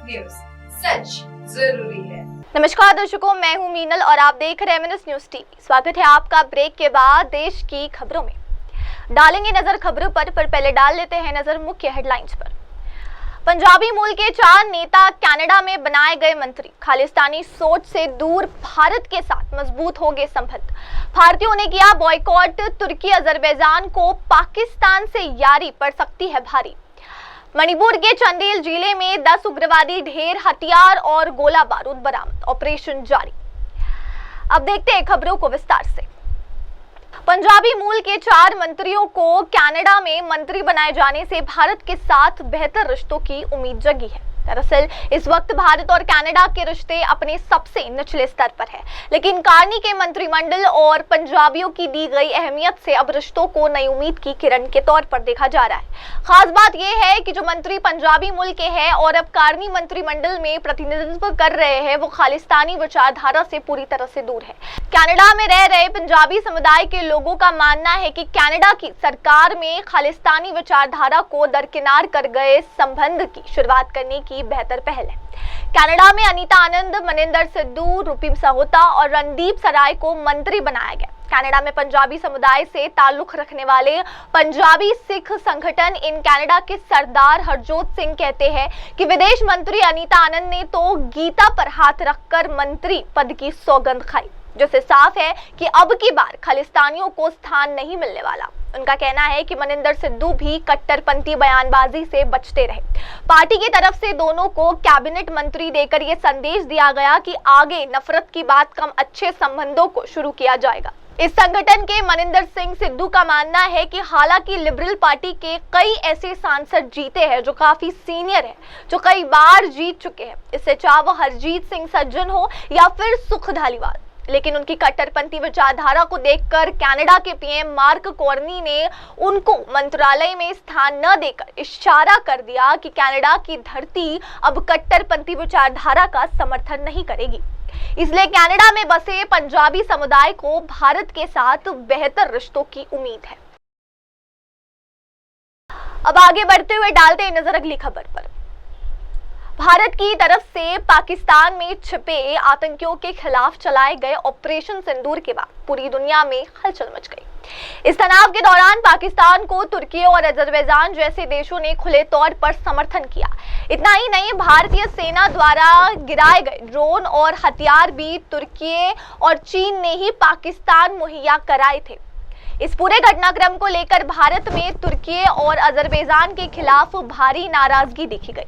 News, सच जरूरी है। नमस्कार दर्शकों, मैं हूं मीनल और आप देख रहे हैं एमएनएस न्यूज टीवी। स्वागत है आपका ब्रेक के बाद देश की खबरों में। डालेंगे नजर खबरों पर पहले डाल लेते हैं नजर मुख्य हेडलाइंस पर। पंजाबी मूल के 4 नेता कनाडा में बनाए गए मंत्री। खालिस्तानी सोच से दूर भारत के साथ मजबूत होंगे संबंध। भारतीयों ने किया बॉयकॉट। तुर्की अजरबैजान को पाकिस्तान से यारी पड़ सकती है भारी। मणिपुर के चंदेल जिले में 10 उग्रवादी ढेर हथियार और गोला बारूद बरामद। ऑपरेशन जारी। अब देखते हैं खबरों को विस्तार से। पंजाबी मूल के 4 मंत्रियों को कनाडा में मंत्री बनाए जाने से भारत के साथ बेहतर रिश्तों की उम्मीद जगी है। दरअसल इस वक्त भारत और कनाडा के रिश्ते अपने सबसे निचले स्तर पर है, लेकिन कार्नी के मंत्रिमंडल और पंजाबियों की दी गई अहमियत से अब रिश्तों को नई उम्मीद की किरण के तौर पर देखा जा रहा है। खास बात यह है कि जो मंत्री पंजाबी मूल के हैं और अब कार्नी मंत्रिमंडल में प्रतिनिधित्व कर रहे हैं, वो खालिस्तानी विचारधारा से पूरी तरह से दूर है। कनाडा में रह रहे पंजाबी समुदाय के लोगों का मानना है कि कनाडा की सरकार में खालिस्तानी विचारधारा को दरकिनार कर गए संबंध की शुरुआत करने की बेहतर पहल है। कनाडा में अनीता आनंद, मनिंदर सिद्धू, रूपी सहोता और रणदीप सराय को मंत्री बनाया गया। कनाडा में पंजाबी समुदाय से ताल्लुक रखने वाले पंजाबी सिख संगठन इन कनाडा के सरदार हरजोत सिंह कहते हैं कि विदेश मंत्री अनीता आनंद ने तो गीता पर हाथ रखकर मंत्री पद की सौगंध खाई, जिससे साफ है कि अब की बार खालिस्तानियों को स्थान नहीं मिलने वाला। उनका कहना है कि मनिंदर सिद्धू भी कट्टरपंथी बयानबाजी से बचते रहे। पार्टी की तरफ से दोनों को कैबिनेट मंत्री देकर यह संदेश दिया गया कि आगे नफरत की बात कम, अच्छे संबंधों को शुरू किया जाएगा। इस संगठन के मनिंदर सिंह सिद्धू का मानना है कि हालांकि लिबरल पार्टी के कई ऐसे सांसद जीते हैं जो काफी सीनियर हैं, जो कई बार जीत चुके हैं, इससे चाहे वो हरजीत सिंह सज्जन हो या फिर सुख धालीवाल, लेकिन उनकी कट्टरपंथी विचारधारा को देखकर कनाडा के पीएम मार्क कार्नी ने उनको मंत्रालय में स्थान न देकर इशारा कर दिया कि कनाडा की धरती अब कट्टरपंथी विचारधारा का समर्थन नहीं करेगी। इसलिए कनाडा में बसे पंजाबी समुदाय को भारत के साथ बेहतर रिश्तों की उम्मीद है। अब आगे बढ़ते हुए डालते हैं नजर अगली खबर पर। भारत की तरफ से पाकिस्तान में छिपे आतंकियों के खिलाफ चलाए गए ऑपरेशन सिंदूर के बाद पूरी दुनिया में हलचल मच गई। इस तनाव के दौरान पाकिस्तान को तुर्की और अजरबैजान जैसे देशों ने खुले तौर पर समर्थन किया। इतना ही नहीं, भारतीय सेना द्वारा गिराए गए ड्रोन और हथियार भी तुर्की और चीन ने ही पाकिस्तान मुहैया कराए थे। इस पूरे घटनाक्रम को लेकर भारत में तुर्की और अजरबैजान के खिलाफ भारी नाराजगी देखी गई।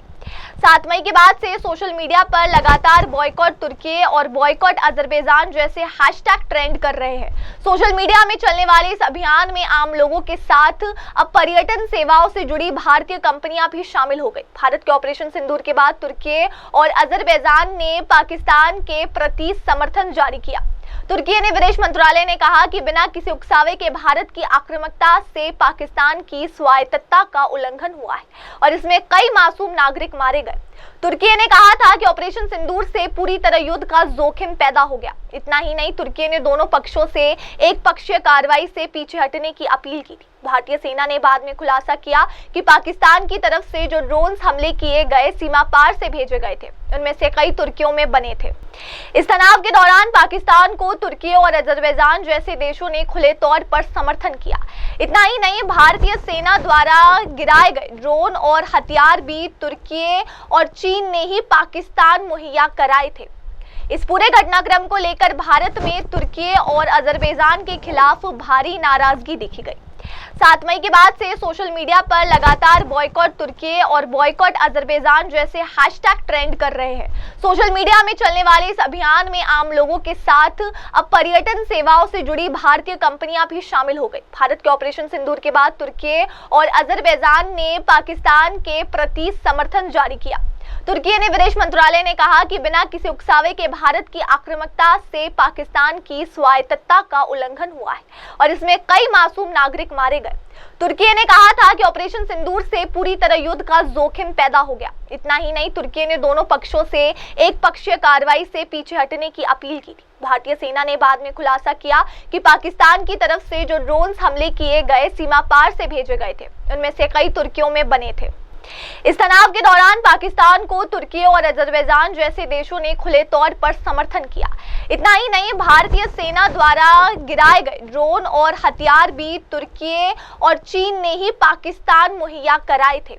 7 मई के बाद से सोशल मीडिया पर लगातार बॉयकॉट तुर्की और बॉयकॉट अजरबैजान जैसे हैशटैग ट्रेंड कर रहे हैं। सोशल मीडिया में चलने वाले इस अभियान में आम लोगों के साथ अब पर्यटन सेवाओं से जुड़ी भारतीय कंपनियां भी शामिल हो गई। भारत के ऑपरेशन सिंदूर के बाद तुर्की और अजरबैजान ने पाकिस्तान के प्रति समर्थन जारी किया। तुर्की ने विदेश मंत्रालय ने कहा कि बिना किसी उकसावे के भारत की आक्रामकता से पाकिस्तान की स्वायत्तता का उल्लंघन हुआ है और इसमें कई मासूम नागरिक मारे गए। तुर्की ने कहा था कि ऑपरेशन सिंदूर से पूरी तरह युद्ध का जोखिम पैदा हो गया। इतना ही नहीं, तुर्की ने दोनों पक्षों से एक पक्षीय कार्रवाई से पीछे हटने की अपील की थी। भारतीय सेना ने बाद में खुलासा किया कि पाकिस्तान की तरफ से जो ड्रोन हमले किए गए सीमा पार से भेजे गए थे, उनमें से कई तुर्कियों में बने थे। इस तनाव के दौरान पाकिस्तान को तुर्की और अजरबैजान जैसे देशों ने खुले तौर पर समर्थन किया। इतना ही नहीं, भारतीय सेना द्वारा गिराए गए ड्रोन और हथियार भी तुर्की और चीन ने ही पाकिस्तान मुहैया कराए थे। इस पूरे घटनाक्रम को लेकर भारत में तुर्की और अजरबैजान के खिलाफ भारी नाराजगी देखी गई। 7 मई के बाद से सोशल मीडिया पर लगातार बॉयकॉट तुर्की और बॉयकॉट अजरबैजान जैसे हैशटैग ट्रेंड कर रहे हैं। सोशल मीडिया में चलने वाले इस अभियान में आम लोगों के साथ अब पर्यटन सेवाओं से जुड़ी भारतीय कंपनियां भी शामिल हो गई। भारत के ऑपरेशन सिंदूर के बाद तुर्की और अजरबैजान ने पाकिस्तान के प्रति समर्थन जारी किया। तुर्की ने विदेश मंत्रालय ने कहा कि बिना किसी उकसावे के भारत की आक्रामकता से पाकिस्तान की स्वायत्तता का उल्लंघन हुआ है और इसमें कई मासूम नागरिक मारे गए। तुर्की ने कहा था कि ऑपरेशन सिंदूर से पूरी तरह युद्ध का जोखिम पैदा हो गया। इतना ही नहीं, तुर्की ने दोनों पक्षों से एक पक्षीय कार्रवाई से पीछे हटने की अपील की थी। भारतीय सेना ने बाद में खुलासा किया कि पाकिस्तान की तरफ से जो ड्रोन हमले किए गए सीमा पार से भेजे गए थे, उनमें से कई तुर्कियों में बने थे। इस तनाव के दौरान पाकिस्तान को तुर्की और अजरबैजान जैसे देशों ने खुले तौर पर समर्थन किया। इतना ही नहीं, भारतीय सेना द्वारा गिराए गए ड्रोन और हथियार भी तुर्की और चीन ने ही पाकिस्तान मुहैया कराए थे।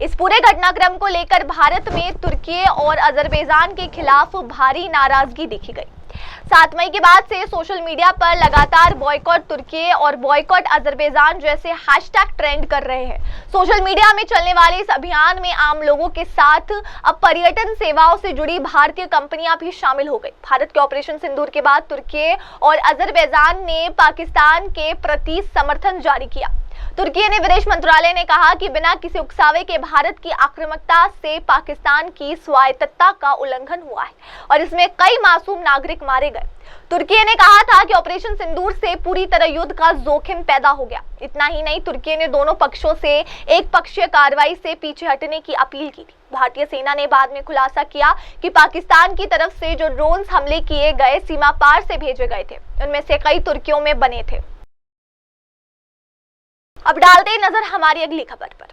इस पूरे घटनाक्रम को लेकर भारत में तुर्की और अजरबैजान के खिलाफ भारी नाराजगी देखी गई। 7 मई के बाद से सोशल मीडिया पर लगातार बॉयकॉट तुर्की और बॉयकॉट अजरबैजान जैसे हैशटैग ट्रेंड कर रहे हैं। सोशल मीडिया में चलने वाले इस अभियान में आम लोगों के साथ अब पर्यटन सेवाओं से जुड़ी भारतीय कंपनियां भी शामिल हो गई। भारत के ऑपरेशन सिंदूर के बाद तुर्की और अजरबैजान ने पाकिस्तान के प्रति समर्थन जारी किया। तुर्की ने विदेश मंत्रालय ने कहा कि बिना किसी उकसावे के भारत की आक्रामकता से पाकिस्तान की स्वायत्तता का उल्लंघन हुआ है और इसमें कई मासूम नागरिक मारे गए। तुर्की ने कहा था कि ऑपरेशन सिंदूर से पूरी तरह युद्ध का जोखिम पैदा हो गया। इतना ही नहीं, तुर्की ने दोनों पक्षों से एक पक्षीय कार्रवाई से पीछे हटने की अपील की थी। भारतीय सेना ने बाद में खुलासा किया कि पाकिस्तान की तरफ से जो ड्रोन हमले किए गए सीमा पार से भेजे गए थे, उनमें से कई तुर्कियों में बने थे। अब डालते नजर हमारी अगली खबर पर।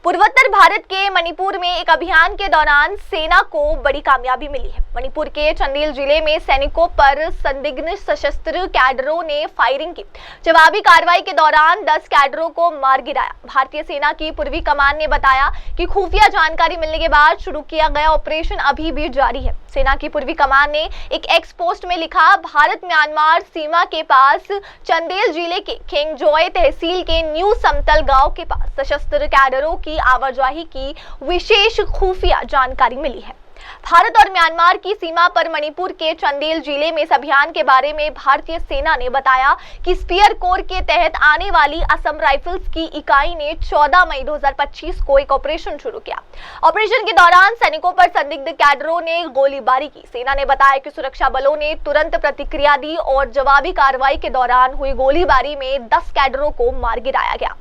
पूर्वोत्तर भारत के मणिपुर में एक अभियान के दौरान सेना को बड़ी कामयाबी मिली है। मणिपुर के चंदेल जिले में सैनिकों पर संदिग्ध सशस्त्र कैडरों ने फायरिंग की। जवाबी कार्रवाई के दौरान 10 कैडरों को मार गिराया। भारतीय सेना की पूर्वी कमान ने बताया कि खुफिया जानकारी मिलने के बाद शुरू किया गया ऑपरेशन अभी भी जारी है। सेना की पूर्वी कमान ने एक एक्स पोस्ट में लिखा, भारत म्यांमार सीमा के पास चंदेल जिले के खेंगजोय तहसील के न्यू समतल गांव के पास सशस्त्र कैडरों की आवाजाही की विशेष खुफिया जानकारी मिली है। भारत और म्यांमार की सीमा पर मणिपुर के चंदेल जिले में इस अभियान के बारे में भारतीय सेना ने बताया कि स्पीयर कोर के तहत आने वाली असम राइफल्स की इकाई ने 14 मई 2025 को एक ऑपरेशन शुरू किया। ऑपरेशन के दौरान सैनिकों पर संदिग्ध कैडरों ने गोलीबारी की। सेना ने बताया कि सुरक्षा बलों ने तुरंत प्रतिक्रिया दी और जवाबी कार्रवाई के दौरान हुई गोलीबारी में 10 कैडरों को मार गिराया गया।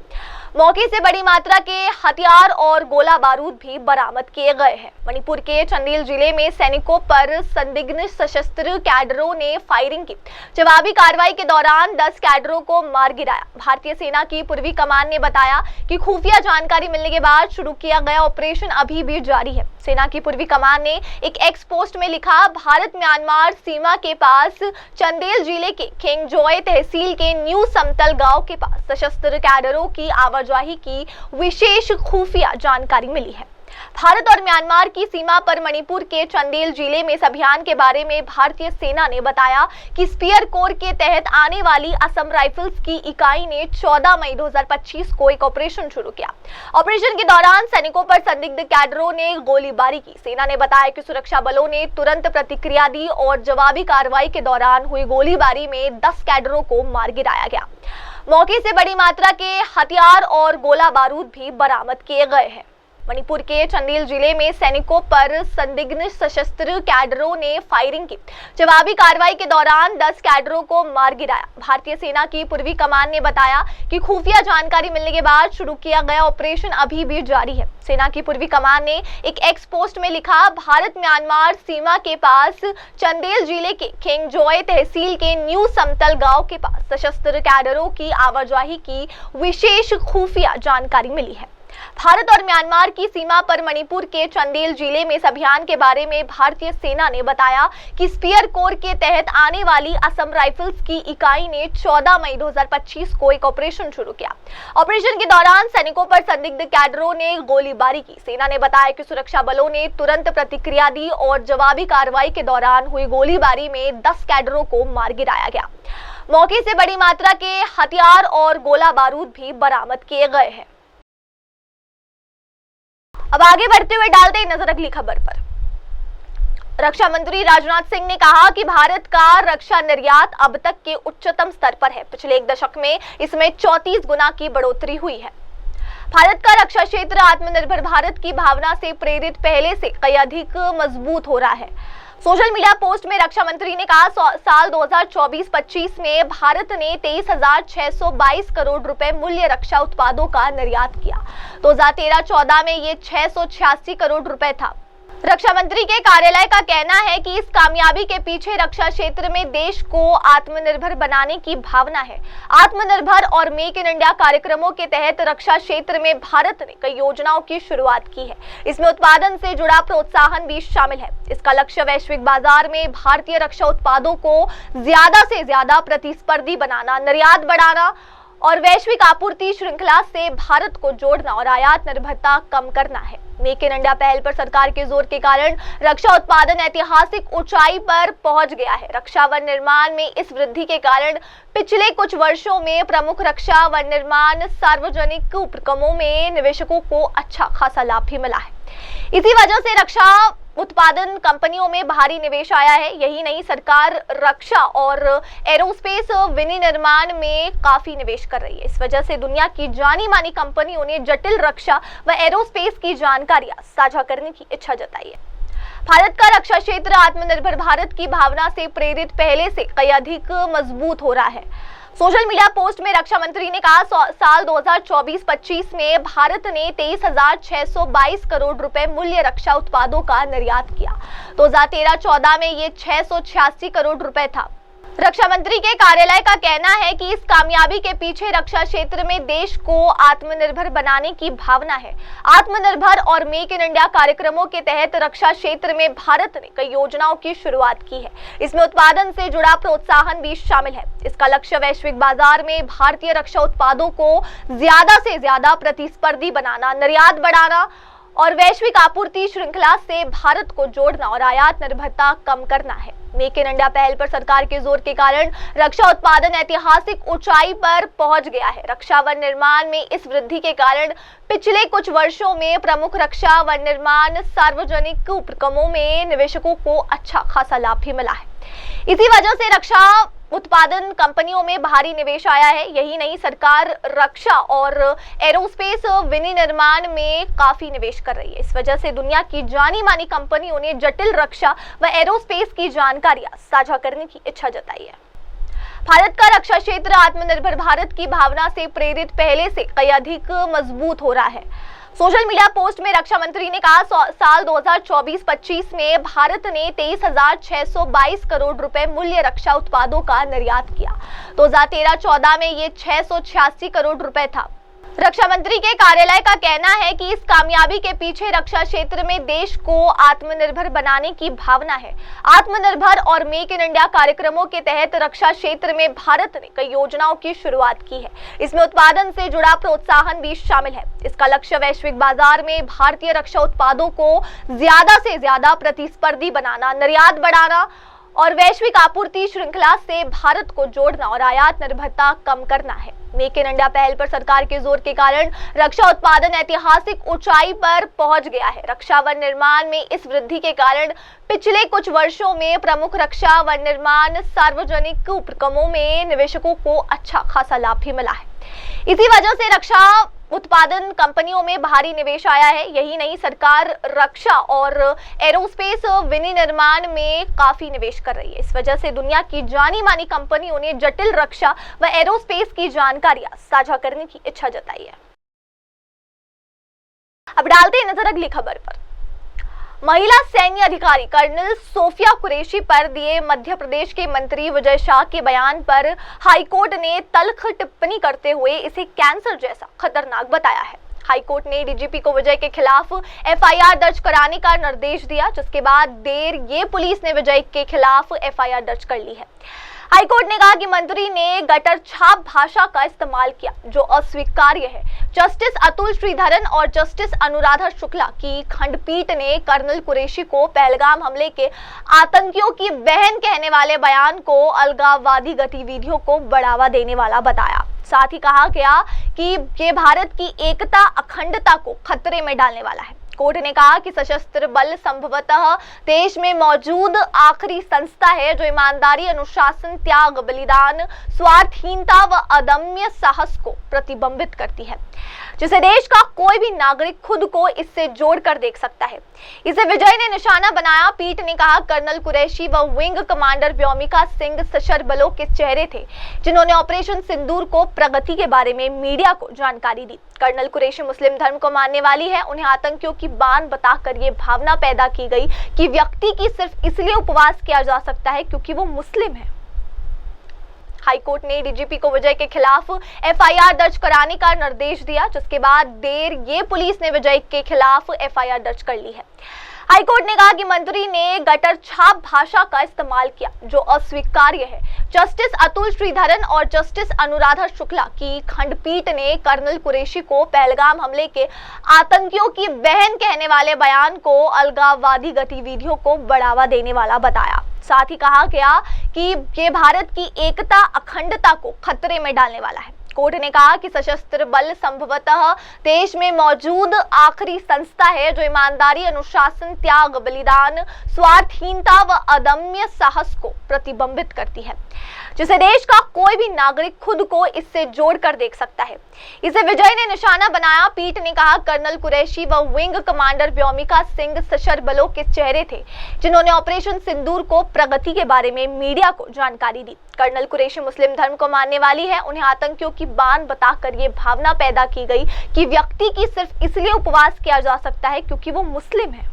मौके से बड़ी मात्रा के हथियार और गोला बारूद भी बरामद किए गए हैं। मणिपुर के चंदेल जिले में सैनिकों पर संदिग्ध सशस्त्र कैडरों ने फायरिंग की। जवाबी कार्रवाई के दौरान 10 कैडरों को मार गिराया। भारतीय सेना की पूर्वी कमान ने बताया कि खुफिया जानकारी मिलने के बाद शुरू किया गया ऑपरेशन अभी भी जारी है। सेना की पूर्वी कमान ने एक एक्स पोस्ट में लिखा, भारत म्यांमार सीमा के पास चंदेल जिले के खेंगजोय तहसील के न्यू समतल गांव के पास सशस्त्र कैडरों की आवाजाही की विशेष खुफिया जानकारी मिली है। भारत और म्यांमार की सीमा पर मणिपुर के चंदेल जिले में इस अभियान के बारे में भारतीय सेना ने बताया कि स्पीयर कोर के तहत आने वाली असम राइफल्स की इकाई ने 14 मई 2025 को एक ऑपरेशन शुरू किया। ऑपरेशन के दौरान सैनिकों पर संदिग्ध कैडरों ने गोलीबारी की। सेना ने बताया कि सुरक्षा बलों ने तुरंत प्रतिक्रिया दी और जवाबी कार्रवाई के दौरान हुई गोलीबारी में 10 कैडरों को मार गिराया गया। मौके से बड़ी मात्रा के हथियार और गोला बारूद भी बरामद किए गए हैं। मणिपुर के चंदेल जिले में सैनिकों पर संदिग्ध सशस्त्र कैडरों ने फायरिंग की। जवाबी कार्रवाई के दौरान 10 कैडरों को मार गिराया। भारतीय सेना की पूर्वी कमान ने बताया कि खुफिया जानकारी मिलने के बाद शुरू किया गया ऑपरेशन अभी भी जारी है। सेना की पूर्वी कमान ने एक एक्स पोस्ट में लिखा, भारत म्यांमार सीमा के पास चंदेल जिले के खेंगजोय तहसील के न्यू समतल गांव के पास सशस्त्र कैडरों की आवाजाही की विशेष खुफिया जानकारी मिली है। भारत और म्यांमार की सीमा पर मणिपुर के चंदेल जिले में इस अभियान के बारे में भारतीय सेना ने बताया कि स्पीयर कोर के तहत आने वाली असम राइफल्स की इकाई ने 14 मई 2025 को एक ऑपरेशन शुरू किया। ऑपरेशन के दौरान सैनिकों पर संदिग्ध कैडरों ने गोलीबारी की। सेना ने बताया कि सुरक्षा बलों ने तुरंत प्रतिक्रिया दी और जवाबी कार्रवाई के दौरान हुई गोलीबारी में 10 कैडरों को मार गिराया गया। मौके से बड़ी मात्रा के हथियार और गोला बारूद भी बरामद किए गए हैं। अब आगे बढ़ते हुए डालते हैं नजर अगली खबर पर। रक्षा मंत्री राजनाथ सिंह ने कहा कि भारत का रक्षा निर्यात अब तक के उच्चतम स्तर पर है। पिछले 1 दशक में इसमें 34 गुना की बढ़ोतरी हुई है। भारत का रक्षा क्षेत्र आत्मनिर्भर भारत की भावना से प्रेरित पहले से कई अधिक मजबूत हो रहा है। सोशल मीडिया पोस्ट में रक्षा मंत्री ने कहा, साल 2024-25 में भारत ने 23,622 करोड़ रुपए मूल्य रक्षा उत्पादों का निर्यात किया। 2013-14 में ये 686 करोड़ रुपए था। रक्षा मंत्री के कार्यालय का कहना है कि इस कामयाबी के पीछे रक्षा क्षेत्र में देश को आत्मनिर्भर बनाने की भावना है। आत्मनिर्भर और मेक इन इंडिया कार्यक्रमों के तहत रक्षा क्षेत्र में भारत ने कई योजनाओं की शुरुआत की है। इसमें उत्पादन से जुड़ा प्रोत्साहन भी शामिल है। इसका लक्ष्य वैश्विक बाजार में भारतीय रक्षा उत्पादों को ज्यादा से ज्यादा प्रतिस्पर्धी बनाना, निर्यात बढ़ाना और वैश्विक आपूर्ति श्रृंखला से भारत को जोड़ना और आयात निर्भरता कम करना है। मेक इन इंडिया पहल पर सरकार के जोर के कारण रक्षा उत्पादन ऐतिहासिक ऊंचाई पर पहुंच गया है। रक्षा वन निर्माण में इस वृद्धि के कारण पिछले कुछ वर्षों में प्रमुख रक्षा वन निर्माण सार्वजनिक उपक्रमों में निवेशकों को अच्छा खासा लाभ भी मिला है। इसी वजह से रक्षा उत्पादन कंपनियों में भारी निवेश आया है। यही नहीं, सरकार रक्षा और एरोस्पेस विनिर्माण में काफी निवेश कर रही है। इस वजह से दुनिया की जानी मानी कंपनियों ने जटिल रक्षा व एरोस्पेस की जानकारियां साझा करने की इच्छा जताई है। भारत का रक्षा क्षेत्र आत्मनिर्भर भारत की भावना से प्रेरित पहले से कई अधिक मजबूत हो रहा है। सोशल मीडिया पोस्ट में रक्षा मंत्री ने कहा, साल 2024-25 में भारत ने 23,622 करोड़ रुपए मूल्य रक्षा उत्पादों का निर्यात किया। 2013-14 में ये 686 करोड़ रुपए था। रक्षा मंत्री के कार्यालय का कहना है कि इस कामयाबी के पीछे रक्षा क्षेत्र में देश को आत्मनिर्भर बनाने की भावना है। आत्मनिर्भर और मेक इन इंडिया कार्यक्रमों के तहत रक्षा क्षेत्र में भारत ने कई योजनाओं की शुरुआत की है। इसमें उत्पादन से जुड़ा प्रोत्साहन भी शामिल है। इसका लक्ष्य वैश्विक बाजार में भारतीय रक्षा उत्पादों को ज्यादा से ज्यादा प्रतिस्पर्धी बनाना, निर्यात बढ़ाना और वैश्विक आपूर्ति श्रृंखला से भारत को जोड़ना और आयात निर्भरता कम करना है। मेक इन इंडिया पहल पर सरकार के जोर के कारण रक्षा उत्पादन ऐतिहासिक ऊंचाई पर पहुंच गया है। रक्षा वन निर्माण में इस वृद्धि के कारण पिछले कुछ वर्षों में प्रमुख रक्षा वन निर्माण सार्वजनिक उपक्रमों में निवेशकों को अच्छा खासा लाभ भी मिला है। इसी वजह से रक्षा उत्पादन कंपनियों में भारी निवेश आया है। यही नहीं, सरकार रक्षा और एरोस्पेस विनिर्माण में काफी निवेश कर रही है। इस वजह से दुनिया की जानी मानी कंपनियों ने जटिल रक्षा व एरोस्पेस की जानकारियां साझा करने की इच्छा जताई है। भारत का रक्षा क्षेत्र आत्मनिर्भर भारत की भावना से प्रेरित पहले से कई अधिक मजबूत हो रहा है। सोशल मीडिया पोस्ट में रक्षा मंत्री ने कहा, साल 2024-25 में भारत ने 23,622 करोड़ रुपए मूल्य रक्षा उत्पादों का निर्यात किया। 2013-14 में ये 686 करोड़ रुपए था। रक्षा मंत्री के कार्यालय का कहना है कि इस कामयाबी के पीछे रक्षा क्षेत्र में देश को आत्मनिर्भर बनाने की भावना है। आत्मनिर्भर और मेक इन इंडिया कार्यक्रमों के तहत रक्षा क्षेत्र में भारत ने कई योजनाओं की शुरुआत की है। इसमें उत्पादन से जुड़ा प्रोत्साहन भी शामिल है। इसका लक्ष्य वैश्विक बाजार में भारतीय रक्षा उत्पादों को ज्यादा से ज्यादा प्रतिस्पर्धी बनाना, निर्यात बढ़ाना और वैश्विक आपूर्ति श्रृंखला से भारत को जोड़ना और आयात निर्भरता कम करना है। मेक इन इंडिया पहल पर सरकार के जोर के कारण रक्षा उत्पादन ऐतिहासिक ऊंचाई पर पहुंच गया है। रक्षा वन निर्माण में इस वृद्धि के कारण पिछले कुछ वर्षों में प्रमुख रक्षा वन निर्माण सार्वजनिक उपक्रमों में निवेशकों को अच्छा खासा लाभ भी मिला है। इसी वजह से रक्षा उत्पादन कंपनियों में भारी निवेश आया है। यही नहीं, सरकार रक्षा और एरोस्पेस विनिर्माण में काफी निवेश कर रही है। इस वजह से दुनिया की जानी मानी कंपनियों ने जटिल रक्षा व एरोस्पेस की जानकारियां साझा करने की इच्छा जताई है। अब डालते हैं नजर अगली खबर पर। महिला सैन्य अधिकारी कर्नल सोफिया कुरैशी पर दिए मध्य प्रदेश के मंत्री विजय शाह के बयान पर हाईकोर्ट ने तल्ख टिप्पणी करते हुए इसे कैंसर जैसा खतरनाक बताया है। हाईकोर्ट ने डीजीपी को विजय के खिलाफ एफआईआर दर्ज कराने का निर्देश दिया, जिसके बाद देर ये पुलिस ने विजय के खिलाफ एफआईआर दर्ज कर ली है। हाईकोर्ट ने कहा कि मंत्री ने गटर छाप भाषा का इस्तेमाल किया, जो अस्वीकार्य है। जस्टिस अतुल श्रीधरन और जस्टिस अनुराधा शुक्ला की खंडपीठ ने कर्नल कुरैशी को पहलगाम हमले के आतंकियों की बहन कहने वाले बयान को अलगाववादी गतिविधियों को बढ़ावा देने वाला बताया। साथ ही कहा गया कि ये भारत की एकता, अखंडता को खतरे में डालने वाला है। कोर्ट ने कहा कि सशस्त्र बल संभवतः देश में मौजूद आखिरी संस्था है जो ईमानदारी, अनुशासन, त्याग, बलिदान, स्वार्थहीनता व अदम्य साहस को प्रतिबिंबित करती है, जिसे देश का कोई भी नागरिक खुद को इससे जोड़कर देख सकता है। इसे विजय ने निशाना बनाया। पीठ ने कहा, कर्नल कुरैशी व विंग कमांडर व्योमिका सिंह सशस्त्र बलों के चेहरे थे, जिन्होंने ऑपरेशन सिंदूर को प्रगति के बारे में मीडिया को जानकारी दी। कर्नल कुरैशी मुस्लिम धर्म को मानने वाली है। उन्हें आतंकियों की की बान बताकर ये भावना पैदा की गई कि व्यक्ति की सिर्फ इसलिए उपवास किया जा सकता है क्योंकि वो मुस्लिम है। हाईकोर्ट ने डीजीपी को विजय के खिलाफ एफआईआर दर्ज कराने का निर्देश दिया, जिसके बाद देर ये पुलिस ने विजय के खिलाफ एफआईआर दर्ज कर ली है। हाईकोर्ट ने कहा कि मंत्री ने गटर छाप भाषा का इस्तेमाल किया जो अस्वीकार्य है। जस्टिस अतुल श्रीधरन और जस्टिस अनुराधा शुक्ला की खंडपीठ ने कर्नल कुरैशी को पहलगाम हमले के आतंकियों की बहन कहने वाले बयान को अलगाववादी गतिविधियों को बढ़ावा देने वाला बताया। साथ ही कहा गया कि ये भारत की एकता अखंडता को खतरे में डालने वाला है। कोर्ट ने कहा कि सशस्त्र बल संभवतः देश में मौजूद आखिरी संस्था है जो ईमानदारी, अनुशासन, त्याग, बलिदान, स्वार्थहीनता व अदम्य साहस को प्रतिबिंबित करती है, जिसे देश का कोई भी नागरिक खुद को इससे जोड़कर देख सकता है। इसे विजय ने निशाना बनाया। पीठ ने कहा कर्नल कुरैशी व विंग कमांडर व्योमिका सिंह सशस्त्र बलों के चेहरे थे जिन्होंने ऑपरेशन सिंदूर को प्रगति के बारे में मीडिया को जानकारी दी। कर्नल कुरैशी मुस्लिम धर्म को मानने वाली है। उन्हें आतंकियों की बान बताकर ये भावना पैदा की गई कि व्यक्ति की सिर्फ इसलिए उपवास किया जा सकता है क्योंकि वो मुस्लिम है।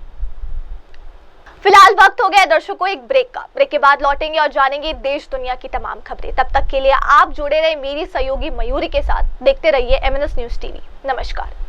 फिलहाल वक्त हो गया दर्शकों एक ब्रेक का। ब्रेक के बाद लौटेंगे और जानेंगे देश दुनिया की तमाम खबरें। तब तक के लिए आप जुड़े रहे मेरी सहयोगी मयूरी के साथ। देखते रहिए MNS न्यूज़ टीवी। नमस्कार।